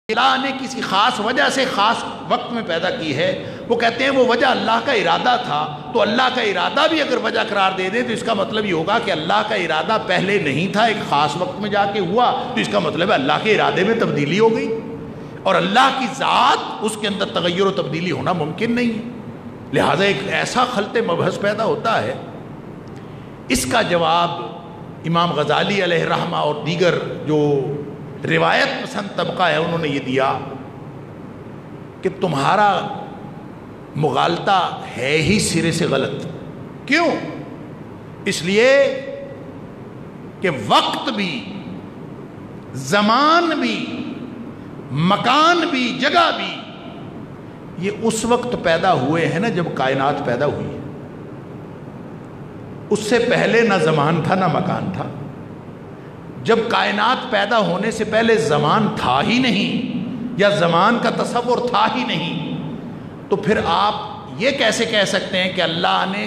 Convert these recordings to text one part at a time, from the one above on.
اللہ نے کسی خاص وجہ سے خاص وقت میں پیدا کی ہے، وہ کہتے ہیں وہ وجہ اللہ کا ارادہ تھا، تو اللہ کا ارادہ بھی اگر وجہ قرار دے دیں تو اس کا مطلب یہ ہوگا کہ اللہ کا ارادہ پہلے نہیں تھا، ایک خاص وقت میں جا کے ہوا، تو اس کا مطلب ہے اللہ کے ارادے میں تبدیلی ہو گئی، اور اللہ کی ذات اس کے اندر تغیر و تبدیلی ہونا ممکن نہیں ہے، لہٰذا ایک ایسا خلط مبحث پیدا ہوتا ہے۔ اس کا جواب امام غزالی علیہ الرحمہ اور دیگر جو روایت پسند طبقہ ہے انہوں نے یہ دیا کہ تمہارا مغالطہ ہے ہی سرے سے غلط۔ کیوں؟ اس لیے کہ وقت بھی، زمان بھی، مکان بھی، جگہ بھی یہ اس وقت پیدا ہوئے ہیں نا جب کائنات پیدا ہوئی ہے۔ اس سے پہلے نہ زمان تھا نہ مکان تھا۔ جب کائنات پیدا ہونے سے پہلے زمان تھا ہی نہیں یا زمان کا تصور تھا ہی نہیں، تو پھر آپ یہ کیسے کہہ سکتے ہیں کہ اللہ نے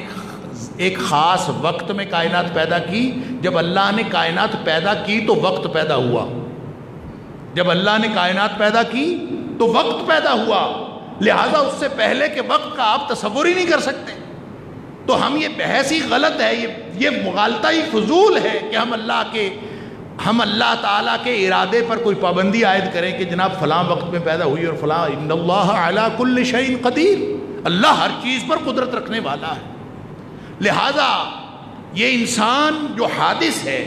ایک خاص وقت میں کائنات پیدا کی؟ جب اللہ نے کائنات پیدا کی تو وقت پیدا ہوا، جب اللہ نے کائنات پیدا کی تو وقت پیدا ہوا، لہٰذا اس سے پہلے کے وقت کا آپ تصور ہی نہیں کر سکتے۔ تو ہم یہ بحث ہی غلط ہے، یہ مغالطہ ہی فضول ہے کہ ہم اللہ تعالیٰ کے ارادے پر کوئی پابندی عائد کریں کہ جناب فلاں وقت میں پیدا ہوئی اور فلاں۔ ان اللہ علی کل شیء قدیر، اللہ ہر چیز پر قدرت رکھنے والا ہے۔ لہٰذا یہ انسان جو حادث ہے،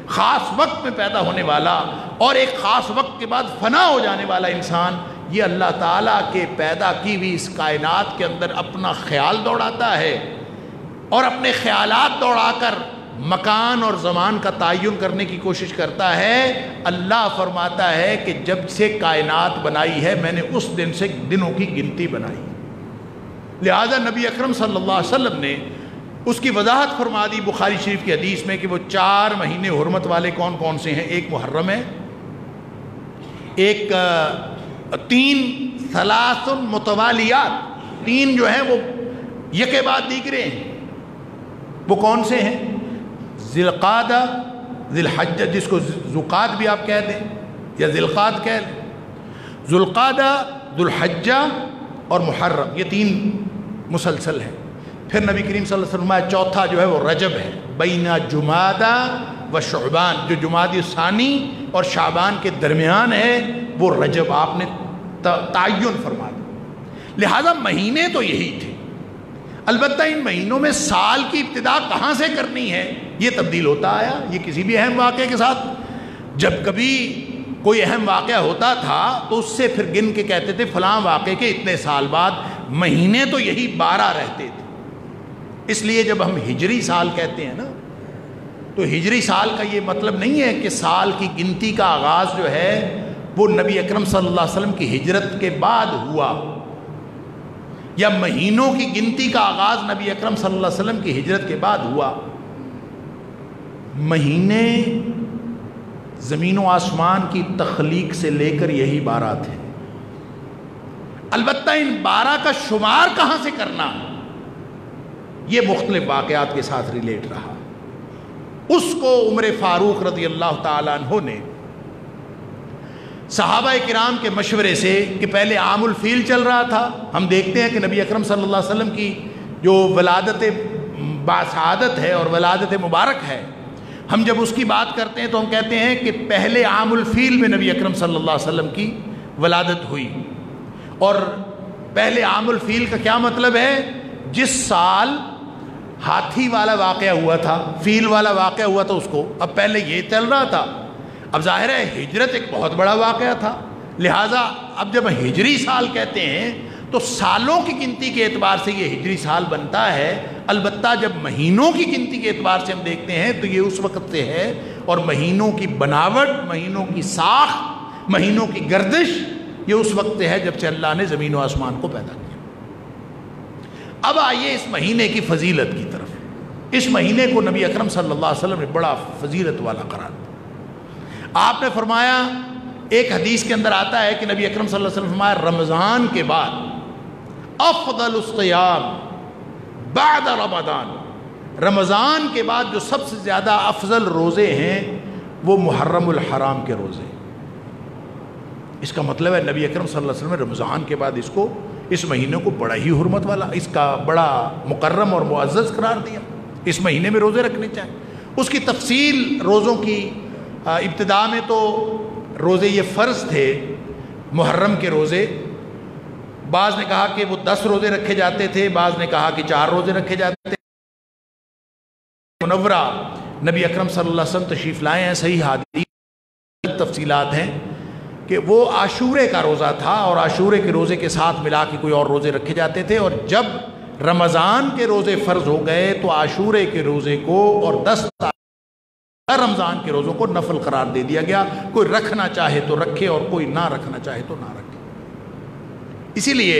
خاص وقت میں پیدا ہونے والا اور ایک خاص وقت کے بعد فنا ہو جانے والا انسان، یہ اللہ تعالیٰ کے پیدا کی ہوئی اس کائنات کے اندر اپنا خیال دوڑاتا ہے اور اپنے خیالات دوڑا کر مکان اور زمان کا تعین کرنے کی کوشش کرتا ہے۔ اللہ فرماتا ہے کہ جب سے کائنات بنائی ہے میں نے اس دن سے دنوں کی گنتی بنائی، لہذا نبی اکرم صلی اللہ علیہ وسلم نے اس کی وضاحت فرما دی بخاری شریف کی حدیث میں کہ وہ 4 مہینے حرمت والے کون کون سے ہیں۔ ایک محرم ہے، ایک 3 ثلاث متوالیات، 3 جو ہیں وہ یکے بعد دیگرے ہیں۔ وہ کون سے ہیں؟ ذی القعدہ، ذی الحجہ، جس کو ذوالقعدہ بھی آپ کہہ دیں یا ذی القعدہ کہہ لیں، ذو القعدہ، ذو الحجہ اور محرم، یہ 3 مسلسل ہیں۔ پھر نبی کریم صلی اللہ علیہ وسلم فرمایا چوتھا جو ہے وہ رجب ہے، بین جمادہ و شعبان، جو جمادی ثانی اور شعبان کے درمیان ہے وہ رجب آپ نے تعین فرما دیا۔ لہذا مہینے تو یہی تھے، البتہ ان مہینوں میں سال کی ابتدا کہاں سے کرنی ہے یہ تبدیل ہوتا آیا۔ یہ کسی بھی اہم واقعے کے ساتھ، جب کبھی کوئی اہم واقعہ ہوتا تھا تو اس سے پھر گن کے کہتے تھے فلاں واقعے کے اتنے سال بعد، مہینے تو یہی 12 رہتے تھے۔ اس لیے جب ہم ہجری سال کہتے ہیں نا تو ہجری سال کا یہ مطلب نہیں ہے کہ سال کی گنتی کا آغاز جو ہے وہ نبی اکرم صلی اللہ علیہ وسلم کی ہجرت کے بعد ہوا، یا مہینوں کی گنتی کا آغاز نبی اکرم صلی اللہ علیہ وسلم کی ہجرت کے بعد ہوا۔ مہینے زمین و آسمان کی تخلیق سے لے کر یہی 12 تھے، البتہ ان 12 کا شمار کہاں سے کرنا یہ مختلف واقعات کے ساتھ ریلیٹ رہا۔ اس کو عمر فاروق رضی اللہ تعالیٰ عنہ نے صحابہ کرام کے مشورے سے، کہ پہلے عام الفیل چل رہا تھا، ہم دیکھتے ہیں کہ نبی اکرم صلی اللہ علیہ وسلم کی جو ولادت باسعادت ہے اور ولادت مبارک ہے، ہم جب اس کی بات کرتے ہیں تو ہم کہتے ہیں کہ پہلے عام الفیل میں نبی اکرم صلی اللہ علیہ وسلم کی ولادت ہوئی۔ اور پہلے عام الفیل کا کیا مطلب ہے؟ جس سال ہاتھی والا واقعہ ہوا تھا، فیل والا واقعہ ہوا تھا، اس کو اب پہلے یہ چل رہا تھا۔ اب ظاہر ہے ہجرت ایک بہت بڑا واقعہ تھا، لہٰذا اب جب ہجری سال کہتے ہیں تو سالوں کی گنتی کے اعتبار سے یہ ہجری سال بنتا ہے، البتہ جب مہینوں کی گنتی کے اعتبار سے ہم دیکھتے ہیں تو یہ اس وقت سے ہے، اور مہینوں کی بناوٹ، مہینوں کی ساخت، مہینوں کی گردش یہ اس وقت سے ہے جب سے اللہ نے زمین و آسمان کو پیدا کیا۔ اب آئیے اس مہینے کی فضیلت کی طرف۔ اس مہینے کو نبی اکرم صلی اللہ علیہ وسلم نے بڑا فضیلت والا قرار دیا۔ آپ نے فرمایا، ایک حدیث کے اندر آتا ہے کہ نبی اکرم صلی اللہ علیہ وسلم فرمایا رمضان کے بعد افضل الصیام بعد رمضان، رمضان کے بعد جو سب سے زیادہ افضل روزے ہیں وہ محرم الحرام کے روزے۔ اس کا مطلب ہے نبی اکرم صلی اللہ علیہ وسلم نے رمضان کے بعد اس مہینے کو بڑا ہی حرمت والا، اس کا بڑا مکرم اور معزز قرار دیا، اس مہینے میں روزے رکھنے چاہیے۔ اس کی تفصیل روزوں کی ابتدا میں تو روزے یہ فرض تھے، محرم کے روزے، بعض نے کہا کہ وہ 10 روزے رکھے جاتے تھے، بعض نے کہا کہ 4 روزے رکھے جاتے تھے۔ منورہ نبی اکرم صلی اللہ علیہ وسلم تشریف لائے ہیں، صحیح حدیث تفصیلات ہیں کہ وہ عاشورے کا روزہ تھا، اور عاشورے کے روزے کے ساتھ ملا کے کوئی اور روزے رکھے جاتے تھے، اور جب رمضان کے روزے فرض ہو گئے تو عاشورے کے روزے کو اور 10 رمضان کے روزوں کو نفل قرار دے دیا گیا، کوئی رکھنا چاہے تو رکھے اور کوئی نہ رکھنا چاہے تو نہ رکھے۔ اسی لیے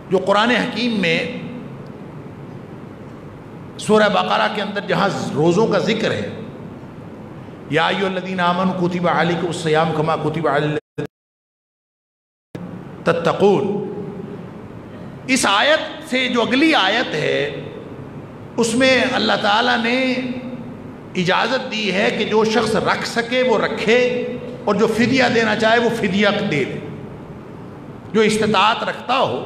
جو قرآن حکیم میں سورہ بقرہ کے اندر جہاں روزوں کا ذکر ہے، یا ایھا الذین آمنوا کتب علیکم الصیام کما کتب علی الذین تتقون، اس آیت سے جو اگلی آیت ہے اس میں اللہ تعالیٰ نے اجازت دی ہے کہ جو شخص رکھ سکے وہ رکھے، اور جو فدیہ دینا چاہے وہ فدیہ دے دے۔ جو استطاعت رکھتا ہو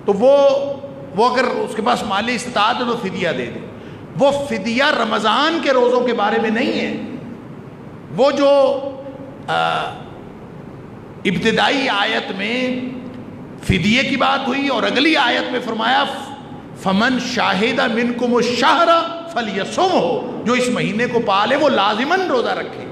تو وہ اگر اس کے پاس مالی استطاعت ہے تو فدیہ دے دے۔ وہ فدیہ رمضان کے روزوں کے بارے میں نہیں ہے، وہ جو ابتدائی آیت میں فدیے کی بات ہوئی اور اگلی آیت میں فرمایا فمن شاہد منکم الشہر فلیصمہ، جو اس مہینے کو پالے وہ لازماً روزہ رکھے،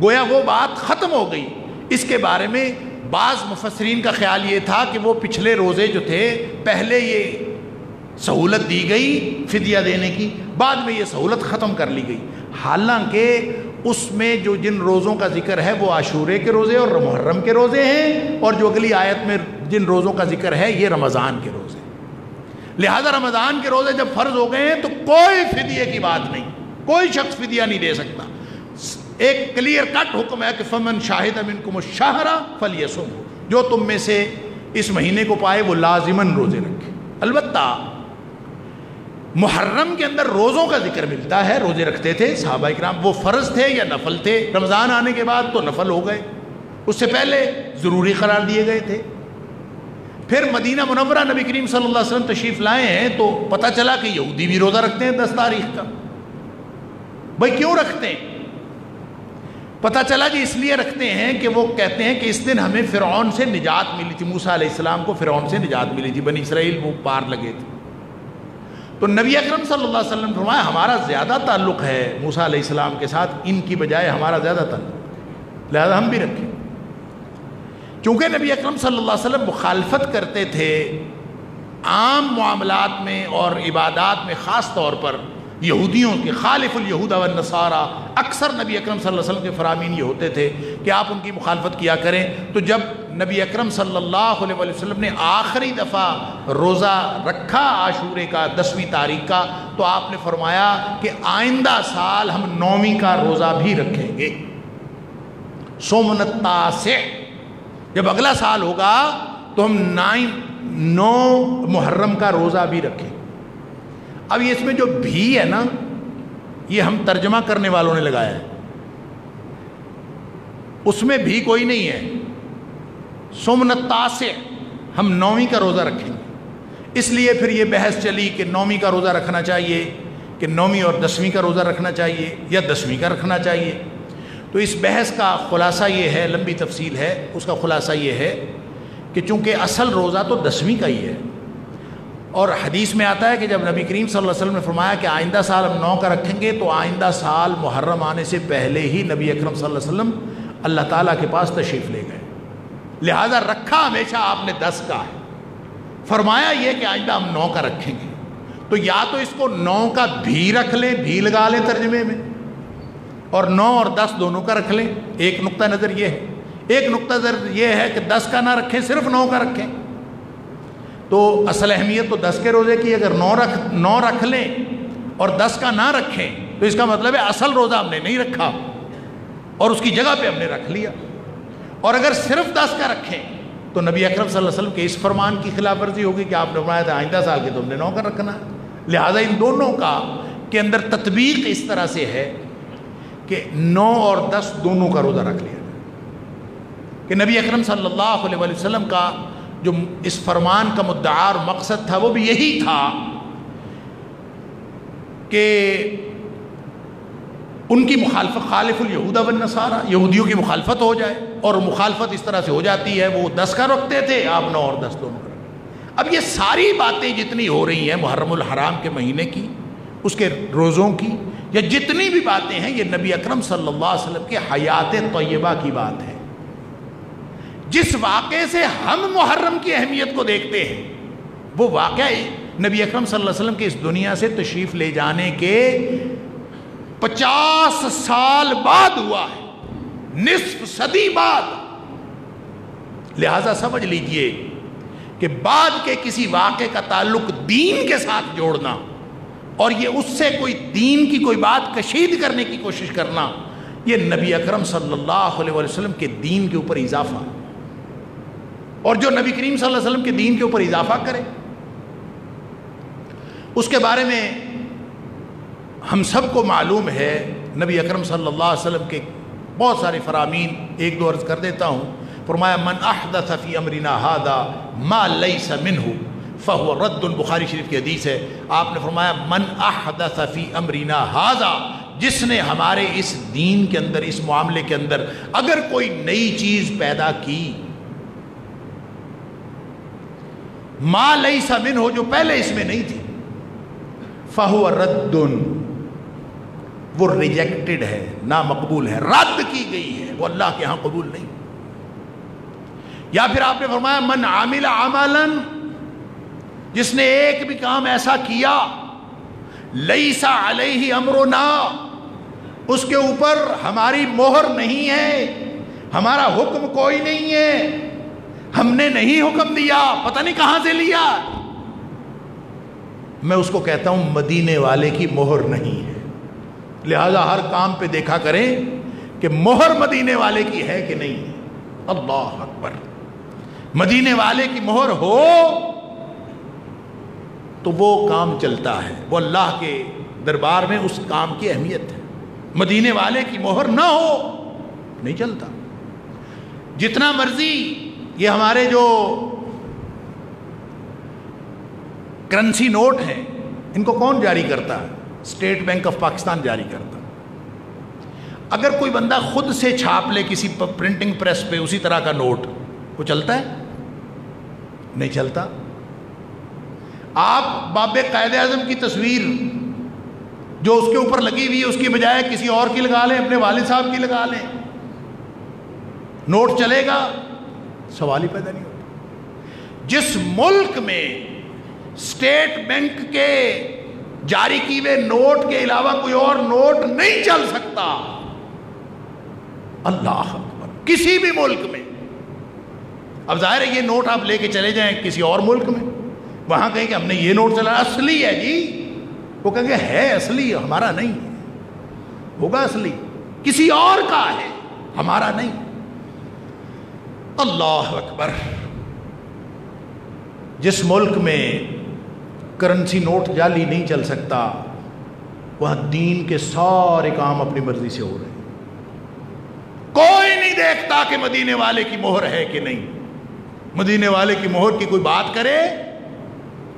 گویا وہ بات ختم ہو گئی۔ اس کے بارے میں بعض مفسرین کا خیال یہ تھا کہ وہ پچھلے روزے جو تھے پہلے یہ سہولت دی گئی فدیہ دینے کی، بعد میں یہ سہولت ختم کر لی گئی، حالانکہ اس میں جو جن روزوں کا ذکر ہے وہ عاشورے کے روزے اور محرم کے روزے ہیں، اور جو اگلی آیت میں جن روزوں کا ذکر ہے یہ رمضان کے روزے۔ لہذا رمضان کے روزے جب فرض ہو گئے ہیں تو کوئی فدیے کی بات نہیں، کوئی شخص فدیہ نہیں دے سکتا۔ ایک کلیئر کٹ حکم ہے کہ فمن شاہد منکم الشہر فلیصمہ، جو تم میں سے اس مہینے کو پائے وہ لازماً روزے رکھے۔ البتہ محرم کے اندر روزوں کا ذکر ملتا ہے، روزے رکھتے تھے صحابہ کرام، وہ فرض تھے یا نفل تھے؟ رمضان آنے کے بعد تو نفل ہو گئے، اس سے پہلے ضروری قرار دیے گئے تھے۔ پھر مدینہ منورہ نبی کریم صلی اللہ علیہ وسلم تشریف لائے ہیں تو پتہ چلا کہ یہودی بھی روزہ رکھتے ہیں 10 تاریخ کا۔ بھائی کیوں رکھتے ہیں؟ پتہ چلا جی اس لیے رکھتے ہیں کہ وہ کہتے ہیں کہ اس دن ہمیں فرعون سے نجات ملی تھی، موسیٰ علیہ السلام کو فرعون سے نجات ملی تھی، بنی اسرائیل وہ پار لگے تھے۔ تو نبی اکرم صلی اللہ علیہ وسلم نے فرمایا ہمارا زیادہ تعلق ہے موسیٰ علیہ السلام کے ساتھ، ان کی بجائے ہمارا زیادہ تعلق، لہذا ہم بھی رکھیں۔ چونکہ نبی اکرم صلی اللہ علیہ وسلم مخالفت کرتے تھے عام معاملات میں اور عبادات میں، خاص طور پر یہودیوں کے، خالف الیہود والنصارى، اکثر نبی اکرم صلی اللہ علیہ وسلم کے فرامین یہ ہوتے تھے کہ آپ ان کی مخالفت کیا کریں۔ تو جب نبی اکرم صلی اللہ علیہ وسلم نے آخری دفعہ روزہ رکھا عاشورے کا 10ویں تاریخ کا، تو آپ نے فرمایا کہ آئندہ سال ہم 9ویں کا روزہ بھی رکھیں گے، صوم التاسع، جب اگلا سال ہوگا تو ہم 9 محرم کا روزہ بھی رکھیں۔ اب یہ اس میں جو بھی ہے نا، یہ ہم ترجمہ کرنے والوں نے لگایا ہے، اس میں بھی کوئی نہیں ہے۔ صوم التاسع، ہم 9ویں کا روزہ رکھیں گے۔ اس لیے پھر یہ بحث چلی کہ 9ویں کا روزہ رکھنا چاہیے کہ 9ویں اور 10ویں کا روزہ رکھنا چاہیے یا 10ویں کا رکھنا چاہیے۔ تو اس بحث کا خلاصہ یہ ہے، لمبی تفصیل ہے، اس کا خلاصہ یہ ہے کہ چونکہ اصل روزہ تو 10ویں کا ہی ہے، اور حدیث میں آتا ہے کہ جب نبی کریم صلی اللہ علیہ وسلم نے فرمایا کہ آئندہ سال ہم 9 کا رکھیں گے، تو آئندہ سال محرم آنے سے پہلے ہی نبی اکرم صلی اللہ علیہ وسلم اللہ تعالیٰ کے پاس تشریف لے گئے، لہذا رکھا ہمیشہ آپ نے 10 کا ہے، فرمایا یہ کہ آئندہ ہم 9 کا رکھیں گے۔ تو یا تو اس کو 9 کا بھی رکھ لیں، بھی لگا لیں ترجمے میں، اور 9 اور 10 دونوں کا رکھ لیں۔ ایک نقطہ نظر یہ ہے، ایک نقطہ نظر یہ ہے کہ 10 کا نہ رکھیں، صرف 9 کا رکھیں۔ تو اصل اہمیت تو 10 کے روزے کی، اگر 9 رکھ لیں اور 10 کا نہ رکھیں تو اس کا مطلب ہے اصل روزہ ہم نے نہیں رکھا اور اس کی جگہ پہ ہم نے رکھ لیا، اور اگر صرف 10 کا رکھیں تو نبی اکرم صلی اللہ علیہ وسلم کے اس فرمان کی خلاف ورزی ہوگی کہ آپ نے فرمایا تھا آئندہ سال کے تم نے 9 کا رکھنا ہے۔ لہٰذا ان دونوں کا کے اندر تطبیق اس طرح سے ہے کہ 9 اور 10 دونوں کا روزہ رکھ لیا جائے۔ کہ نبی اکرم صلی اللہ علیہ وسلم کا جو اس فرمان کا مدعا اور مقصد تھا وہ بھی یہی تھا کہ ان کی مخالفت، خالف الیہود والنصارى، یہودیوں کی مخالفت ہو جائے، اور مخالفت اس طرح سے ہو جاتی ہے، وہ 10 کا رکھتے تھے، آپ 9 اور 10 دونوں کا رکھتے۔ اب یہ ساری باتیں جتنی ہو رہی ہیں محرم الحرام کے مہینے کی، اس کے روزوں کی، یا جتنی بھی باتیں ہیں، یہ نبی اکرم صلی اللہ علیہ وسلم کے حیات طیبہ کی بات ہے۔ جس واقعے سے ہم محرم کی اہمیت کو دیکھتے ہیں، وہ واقعہ نبی اکرم صلی اللہ علیہ وسلم کے اس دنیا سے تشریف لے جانے کے 50 سال بعد ہوا ہے، نصف صدی بعد۔ لہذا سمجھ لیجئے کہ بعد کے کسی واقعے کا تعلق دین کے ساتھ جوڑنا اور یہ اس سے کوئی دین کی کوئی بات کشید کرنے کی کوشش کرنا، یہ نبی اکرم صلی اللہ علیہ وسلم کے دین کے اوپر اضافہ، اور جو نبی کریم صلی اللہ علیہ وسلم کے دین کے اوپر اضافہ کرے اس کے بارے میں ہم سب کو معلوم ہے۔ نبی اکرم صلی اللہ علیہ وسلم کے بہت سارے فرامین، ایک دو عرض کر دیتا ہوں۔ فرمایا من احدث فی امرنا ھذا ما لیس منہ فہو رد، بخاری شریف کی حدیث ہے۔ آپ نے فرمایا من احدث فی امرنا ھذا، جس نے ہمارے اس دین کے اندر، اس معاملے کے اندر اگر کوئی نئی چیز پیدا کی، ما لیس منہ، جو پہلے اس میں نہیں تھی، فہو رد، وہ ریجیکٹڈ ہے، نامقبول ہے، رد کی گئی ہے، وہ اللہ کے ہاں قبول نہیں۔ یا پھر آپ نے فرمایا من عامل عملا، جس نے ایک بھی کام ایسا کیا، لیس علیہ امرنا، اس کے اوپر ہماری مہر نہیں ہے، ہمارا حکم کوئی نہیں ہے، ہم نے نہیں حکم دیا، پتہ نہیں کہاں سے لیا، میں اس کو کہتا ہوں مدینے والے کی مہر نہیں ہے۔ لہذا ہر کام پہ دیکھا کریں کہ مہر مدینے والے کی ہے کہ نہیں ہے۔ اللہ اکبر، مدینے والے کی مہر ہو تو وہ کام چلتا ہے، وہ اللہ کے دربار میں اس کام کی اہمیت ہے۔ مدینے والے کی مہر نہ ہو نہیں چلتا۔ جتنا مرضی یہ ہمارے جو کرنسی نوٹ ہیں، ان کو کون جاری کرتا ہے؟ اسٹیٹ بینک آف پاکستان جاری کرتا۔ اگر کوئی بندہ خود سے چھاپ لے کسی پرنٹنگ پریس پہ اسی طرح کا نوٹ، وہ چلتا ہے؟ نہیں چلتا۔ آپ باب قائد اعظم کی تصویر جو اس کے اوپر لگی ہوئی ہے، اس کی بجائے کسی اور کی لگا لیں، اپنے والد صاحب کی لگا لیں، نوٹ چلے گا؟ سوال ہی پیدا نہیں ہوتا۔ جس ملک میں اسٹیٹ بینک کے جاری کی ہوئے نوٹ کے علاوہ کوئی اور نوٹ نہیں چل سکتا، اللہ اکبر، کسی بھی ملک میں۔ اب ظاہر ہے یہ نوٹ آپ لے کے چلے جائیں کسی اور ملک میں، وہاں کہیں کہ ہم نے یہ نوٹ چلا، اصلی ہے جی، وہ کہیں گے ہے اصلی، ہمارا نہیں ہوگا اصلی، کسی اور کا ہے، ہمارا نہیں۔ اللہ اکبر۔ جس ملک میں کرنسی نوٹ جعلی نہیں چل سکتا، وہاں دین کے سارے کام اپنی مرضی سے ہو رہے ہیں، کوئی نہیں دیکھتا کہ مدینے والے کی مہر ہے کہ نہیں۔ مدینے والے کی مہر کی کوئی بات کرے،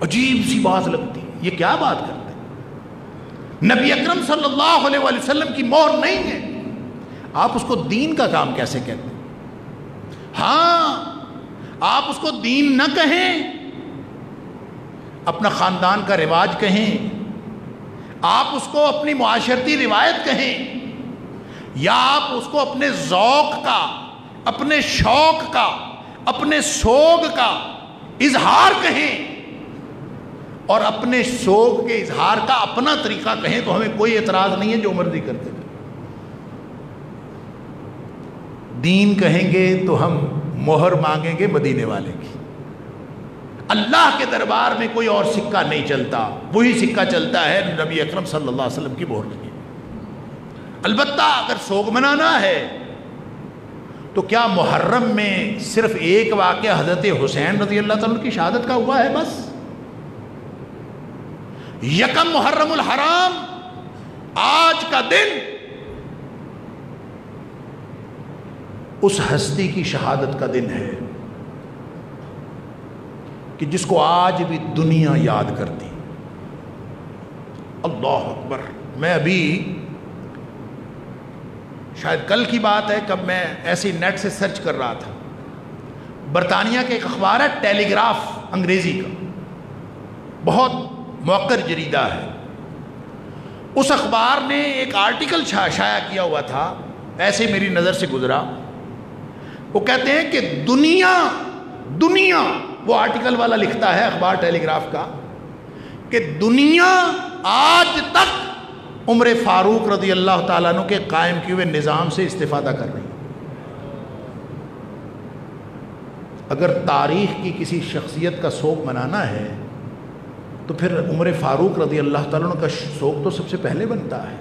عجیب سی بات لگتی ہے، یہ کیا بات کرتے ہیں؟ نبی اکرم صلی اللہ علیہ وسلم کی مہر نہیں ہے، آپ اس کو دین کا کام کیسے کہتے ہیں؟ ہاں، آپ اس کو دین نہ کہیں، اپنا خاندان کا رواج کہیں، آپ اس کو اپنی معاشرتی روایت کہیں، یا آپ اس کو اپنے ذوق کا، اپنے شوق کا، اپنے سوگ کا اظہار کہیں، اور اپنے سوگ کے اظہار کا اپنا طریقہ کہیں، تو ہمیں کوئی اعتراض نہیں ہے، جو مرضی کرتے ہیں۔ دین کہیں گے تو ہم مہر مانگیں گے مدینے والے کی۔ اللہ کے دربار میں کوئی اور سکہ نہیں چلتا، وہی سکہ چلتا ہے نبی اکرم صلی اللہ علیہ وسلم کی مہر کی۔ البتہ اگر سوگ منانا ہے تو کیا محرم میں صرف ایک واقعہ حضرت حسین رضی اللہ تعالیٰ کی شہادت کا ہوا ہے بس؟ یکم محرم الحرام، آج کا دن اس ہستی کی شہادت کا دن ہے کہ جس کو آج بھی دنیا یاد کرتی. اللہ اکبر. میں ابھی شاید کل کی بات ہے، کب میں ایسی نیٹ سے سرچ کر رہا تھا، برطانیہ کے ایک اخبار ہے ٹیلی گراف انگریزی کا، بہت موقر جریدہ ہے. اس اخبار نے ایک آرٹیکل شائع کیا ہوا تھا، ایسے میری نظر سے گزرا. وہ کہتے ہیں کہ دنیا وہ آرٹیکل والا لکھتا ہے اخبار ٹیلی گراف کا کہ دنیا آج تک عمر فاروق رضی اللہ تعالیٰ عنہ کے قائم کیے ہوئے نظام سے استفادہ کر رہی ہے. اگر تاریخ کی کسی شخصیت کا سوگ منانا ہے تو پھر عمر فاروق رضی اللہ تعالیٰ عنہ کا سوگ تو سب سے پہلے بنتا ہے.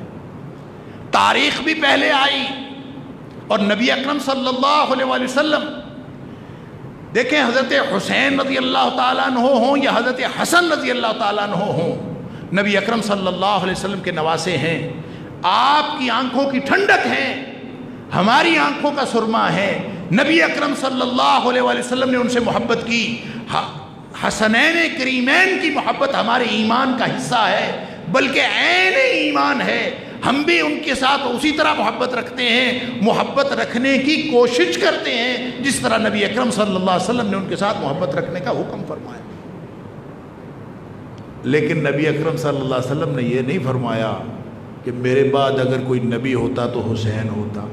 تاریخ بھی پہلے آئی اور نبی اکرم صلی اللہ علیہ وآلہ وسلم، دیکھیں حضرت حسین رضی اللہ تعالیٰ عنہ ہوں یا حضرت حسن رضی اللہ تعالیٰ عنہ ہوں، نبی اکرم صلی اللہ علیہ وسلم کے نواسے ہیں. آپ کی آنکھوں کی ٹھنڈک ہیں، ہماری آنکھوں کا سرما ہے. نبی اکرم صلی اللہ علیہ وآلہ وسلم نے ان سے محبت کی. حسنین کریمین کی محبت ہمارے ایمان کا حصہ ہے، بلکہ عین ایمان ہے. ہم بھی ان کے ساتھ اسی طرح محبت رکھتے ہیں، محبت رکھنے کی کوشش کرتے ہیں جس طرح نبی اکرم صلی اللہ علیہ وسلم نے ان کے ساتھ محبت رکھنے کا حکم فرمایا. لیکن نبی اکرم صلی اللہ علیہ وسلم نے یہ نہیں فرمایا کہ میرے بعد اگر کوئی نبی ہوتا تو حسین ہوتا.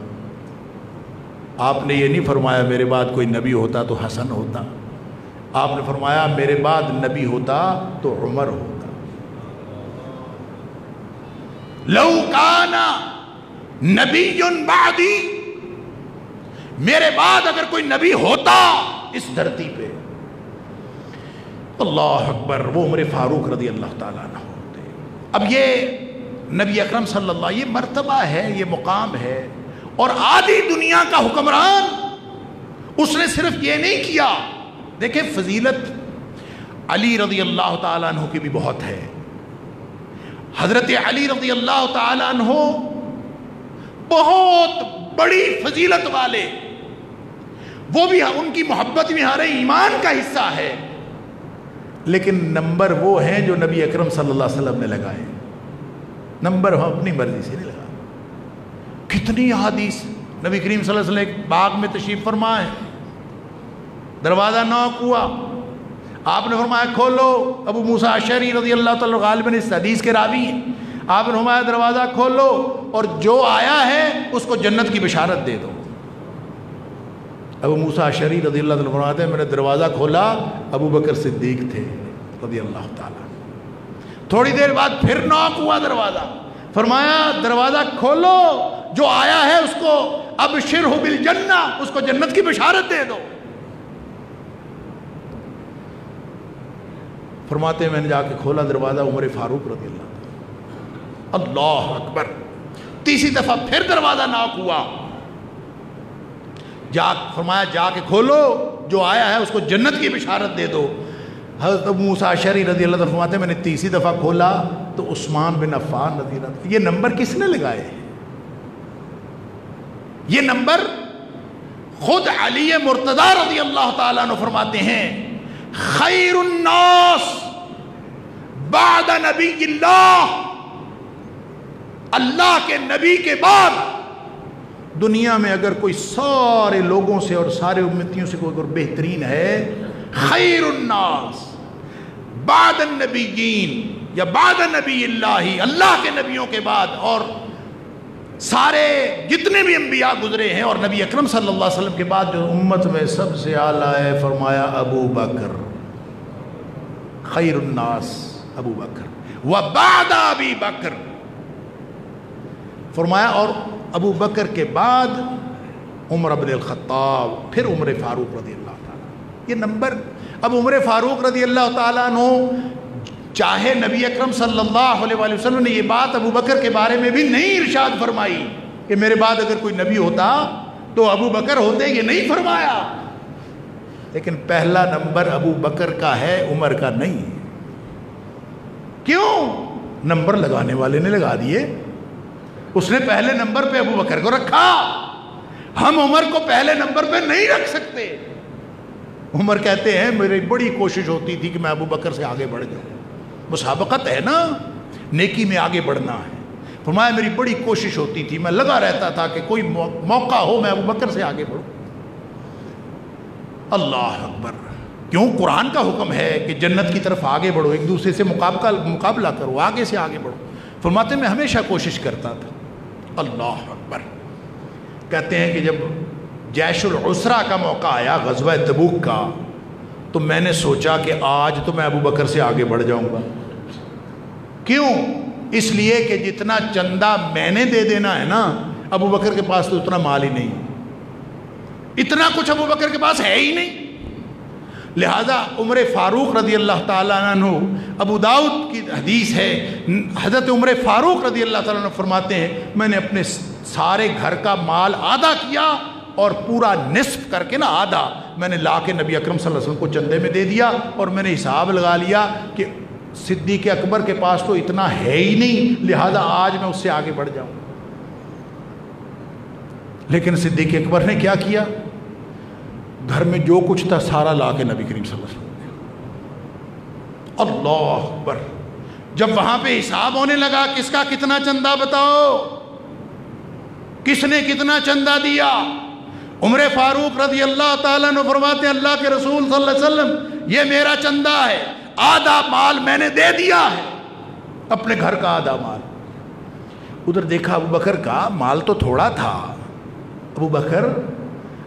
آپ نے یہ نہیں فرمایا میرے بعد کوئی نبی ہوتا تو حسن ہوتا. آپ نے فرمایا میرے بعد نبی ہوتا تو عمر ہوتا. لو کان نبی بعدی، میرے بعد اگر کوئی نبی ہوتا اس دھرتی پہ، اللہ اکبر، وہ عمر فاروق رضی اللہ تعالیٰ عنہ ہوتے. اب یہ نبی اکرم صلی اللہ، یہ مرتبہ ہے، یہ مقام ہے. اور آدھی دنیا کا حکمران، اس نے صرف یہ نہیں کیا. دیکھیں فضیلت علی رضی اللہ تعالیٰ عنہ کی بھی بہت ہے. حضرت علی رضی اللہ تعالیٰ عنہ بہت بڑی فضیلت والے، وہ بھی ان کی محبت بھی ہمارے ایمان کا حصہ ہے. لیکن نمبر وہ ہیں جو نبی اکرم صلی اللہ علیہ وسلم نے لگائے. نمبر ہم اپنی مرضی سے نہیں لگا. کتنی احادیث نبی کریم صلی اللہ علیہ وسلم ایک باغ میں تشریف فرما ہے، دروازہ نوک ہوا، آپ نے فرمایا کھولو. ابو موسیٰ اشعری رضی اللہ تعالیٰ غالباً اس حدیث کے راوی ہیں. آپ نے فرمایا دروازہ کھولو اور جو آیا ہے اس کو جنت کی بشارت دے دو. ابو موسیٰ اشعری رضی اللہ تعالیٰ فرماتے ہیں میں نے دروازہ کھولا، ابو بکر صدیق تھے رضی اللہ تعالیٰ. تھوڑی دیر بعد پھر نوک ہوا دروازہ، فرمایا دروازہ کھولو، جو آیا ہے اس کو ابشرہ بالجنہ، اس کو جنت کی بشارت دے دو. فرماتے ہیں میں نے جا کے کھولا دروازہ، عمر فاروق رضی اللہ. اللہ اکبر. تیسری دفعہ پھر دروازہ ناک ہوا، فرمایا جا کے کھولو، جو آیا ہے اس کو جنت کی بشارت دے دو. حضرت ابو موسیٰ اشعری رضی اللہ عنہ فرماتے ہیں میں نے تیسری دفعہ کھولا تو عثمان بن عفان رضی اللہ عنہ. یہ نمبر کس نے لگائے؟ یہ نمبر خود علی مرتضیٰ رضی اللہ تعالیٰ عنہ فرماتے ہیں خیر الناس بعد نبی اللہ، اللہ کے نبی کے بعد دنیا میں اگر کوئی سارے لوگوں سے اور سارے امتیوں سے کوئی بہترین ہے، خیر الناس بعد النبیین یا بعد نبی اللہ، اللہ کے نبیوں کے بعد اور سارے جتنے بھی انبیاء گزرے ہیں اور نبی اکرم صلی اللہ علیہ وسلم کے بعد جو امت میں سب سے اعلیٰ ہے، فرمایا ابو بکر، خیر الناس ابو بکر وبعد ابی بکر، فرمایا اور ابو بکر کے بعد عمر بن الخطاب، پھر عمر فاروق رضی اللہ تعالیٰ. یہ نمبر. اب عمر فاروق رضی اللہ تعالیٰ عنہ، چاہے نبی اکرم صلی اللہ علیہ وآلہ وسلم نے یہ بات ابو بکر کے بارے میں بھی نہیں ارشاد فرمائی کہ میرے بعد اگر کوئی نبی ہوتا تو ابو بکر ہوتے، یہ نہیں فرمایا. لیکن پہلا نمبر ابو بکر کا ہے، عمر کا نہیں. کیوں؟ نمبر لگانے والے نے لگا دیے. اس نے پہلے نمبر پہ ابو بکر کو رکھا. ہم عمر کو پہلے نمبر پہ نہیں رکھ سکتے. عمر کہتے ہیں میری بڑی کوشش ہوتی تھی کہ میں ابو بکر سے آگے بڑھ جاؤں. مسابقت ہے نا, نیکی میں آگے بڑھنا ہے. فرمایا میری بڑی کوشش ہوتی تھی, میں لگا رہتا تھا کہ کوئی موقع ہو میں ابو بکر سے آگے بڑھوں. اللہ اکبر. کیوں؟ قرآن کا حکم ہے کہ جنت کی طرف آگے بڑھو, ایک دوسرے سے مقابلہ کرو, آگے سے آگے بڑھو. فرماتے میں ہمیشہ کوشش کرتا تھا. اللہ اکبر. کہتے ہیں کہ جب جیش العسرہ کا موقع آیا, غزوہ تبوک کا, تو میں نے سوچا کہ آج تو میں ابو بکر سے آگے بڑھ جاؤں گا. کیوں؟ اس لیے کہ جتنا چندہ میں نے دے دینا ہے نا, ابو بکر کے پاس تو اتنا مال ہی نہیں, اتنا کچھ ابو بکر کے پاس ہے ہی نہیں. لہذا عمر فاروق رضی اللہ تعالیٰ عنہ, ابو داؤد کی حدیث ہے, حضرت عمر فاروق رضی اللہ تعالیٰ عنہ فرماتے ہیں میں نے اپنے سارے گھر کا مال آدھا کیا اور پورا نصف کر کے نا آدھا میں نے لا کے نبی اکرم صلی اللہ علیہ وسلم کو چندے میں دے دیا, اور میں نے حساب لگا لیا کہ صدیق اکبر کے پاس تو اتنا ہے ہی نہیں, لہذا آج میں اس سے آگے بڑھ جاؤں. لیکن صدیق اکبر نے کیا کیا؟ گھر میں جو کچھ تھا سارا لا کے نبی کریم صلی اللہ علیہ وسلم نے. اللہ اکبر. جب وہاں پہ حساب ہونے لگا کس کا کتنا چندہ بتاؤ, کس نے کتنا چندہ دیا, عمر فاروق رضی اللہ تعالیٰ عنہ فرماتے ہیں اللہ کے رسول صلی اللہ علیہ وسلم یہ میرا چندہ ہے, آدھا مال میں نے دے دیا ہے, اپنے گھر کا آدھا مال. ادھر دیکھا ابو بکر کا مال تو تھوڑا تھا. ابو بکر,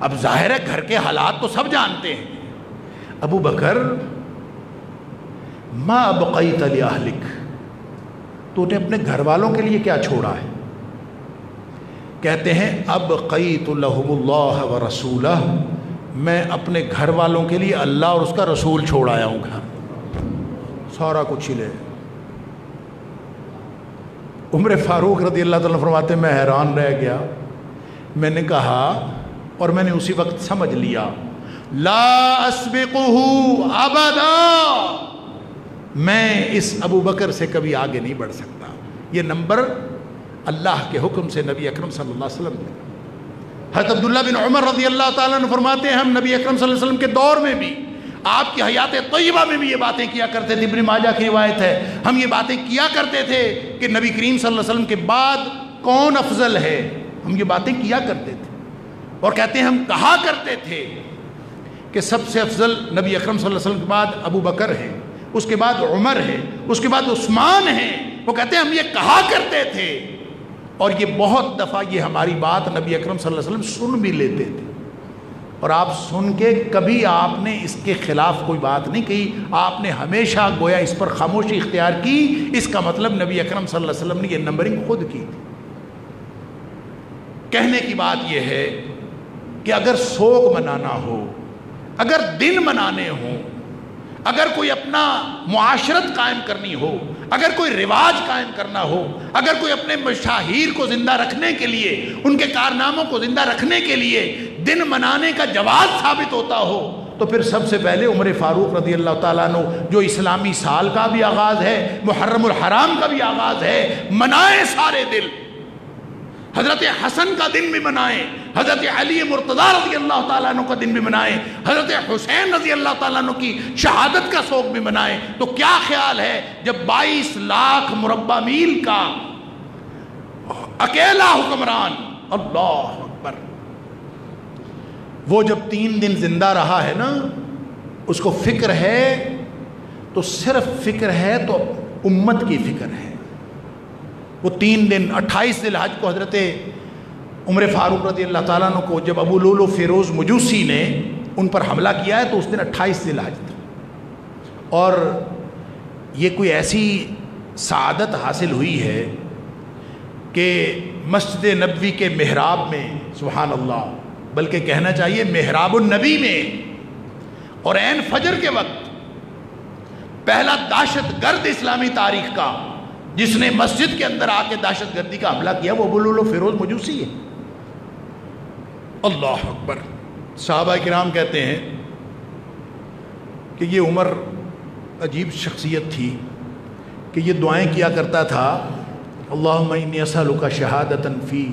اب ظاہر ہے گھر کے حالات تو سب جانتے ہیں. ابو بکر, ما بقیت لأہلک, تو نے اپنے گھر والوں کے لیے کیا چھوڑا ہے؟ کہتے ہیں ابقیت لہم اللہ ورسولہ, میں اپنے گھر والوں کے لیے اللہ اور اس کا رسول چھوڑ آیا ہوں گھر, سارا کچھ ہی لے. عمر فاروق رضی اللہ تعالیٰ فرماتے میں حیران رہ گیا. میں نے کہا, اور میں نے اسی وقت سمجھ لیا, لا اسبقہ ابدا, میں اس ابو بکر سے کبھی آگے نہیں بڑھ سکتا. یہ نمبر اللہ کے حکم سے نبی اکرم صلی اللہ علیہ وسلم نے. حضرت عبداللہ بن عمر رضی اللہ تعالیٰ عنہ فرماتے ہیں ہم نبی اکرم صلی اللہ علیہ وسلم کے دور میں بھی, آپ کی حیات طیبہ میں بھی یہ باتیں کیا کرتے تھے. ابن ماجہ کی روایت ہے, ہم یہ باتیں کیا کرتے تھے کہ نبی کریم صلی اللہ علیہ وسلم کے بعد کون افضل ہے, ہم یہ باتیں کیا کرتے تھے. اور کہتے ہیں ہم کہا کرتے تھے کہ سب سے افضل نبی اکرم صلی اللہ علیہ وسلم کے بعد ابو بکر ہے, اس کے بعد عمر ہے, اس کے بعد عثمان ہے. وہ کہتے ہیں ہم یہ کہا کرتے تھے, اور یہ بہت دفعہ یہ ہماری بات نبی اکرم صلی اللہ علیہ وسلم سن بھی لیتے تھے, اور آپ سن کے کبھی آپ نے اس کے خلاف کوئی بات نہیں کہی, آپ نے ہمیشہ گویا اس پر خاموشی اختیار کی. اس کا مطلب نبی اکرم صلی اللہ علیہ وسلم نے یہ نمبرنگ خود کی تھی. کہنے کی بات یہ ہے کہ اگر سوگ منانا ہو, اگر دن منانے ہوں, اگر کوئی اپنا معاشرت قائم کرنی ہو, اگر کوئی رواج قائم کرنا ہو, اگر کوئی اپنے مشاہیر کو زندہ رکھنے کے لیے, ان کے کارناموں کو زندہ رکھنے کے لیے دن منانے کا جواز ثابت ہوتا ہو, تو پھر سب سے پہلے عمر فاروق رضی اللہ تعالیٰ عنہ, جو اسلامی سال کا بھی آغاز ہے, محرم الحرام کا بھی آغاز ہے, منائیں سارے دل. حضرت حسن کا دن بھی منائیں, حضرت علی مرتضیٰ رضی اللہ تعالیٰ عنہ کا دن بھی منائیں, حضرت حسین رضی اللہ تعالیٰ عنہ کی شہادت کا سوگ بھی منائیں. تو کیا خیال ہے جب 22 لاکھ مربع میل کا اکیلا حکمران, اللہ اکبر, وہ جب 3 دن زندہ رہا ہے نا, اس کو فکر ہے تو صرف فکر ہے تو امت کی فکر ہے. وہ 3 دن 28 ذی الحج کو حضرت عمر فاروق رضی اللہ تعالیٰ عنہ کو جب ابو لولو فیروز مجوسی نے ان پر حملہ کیا ہے تو اس دن 28 ذی الحج تھا. اور یہ کوئی ایسی سعادت حاصل ہوئی ہے کہ مسجد نبوی کے محراب میں, سبحان اللہ, بلکہ کہنا چاہیے محراب النبی میں, اور عین فجر کے وقت پہلا دہشت گرد اسلامی تاریخ کا جس نے مسجد کے اندر آ کے دہشت گردی کا حملہ کیا وہ ابو لولو فیروز مجوسی ہے. اللہ اکبر. صحابہ کرام کہتے ہیں کہ یہ عمر عجیب شخصیت تھی کہ یہ دعائیں کیا کرتا تھا, اللہم انی اسألک شہادۃ فی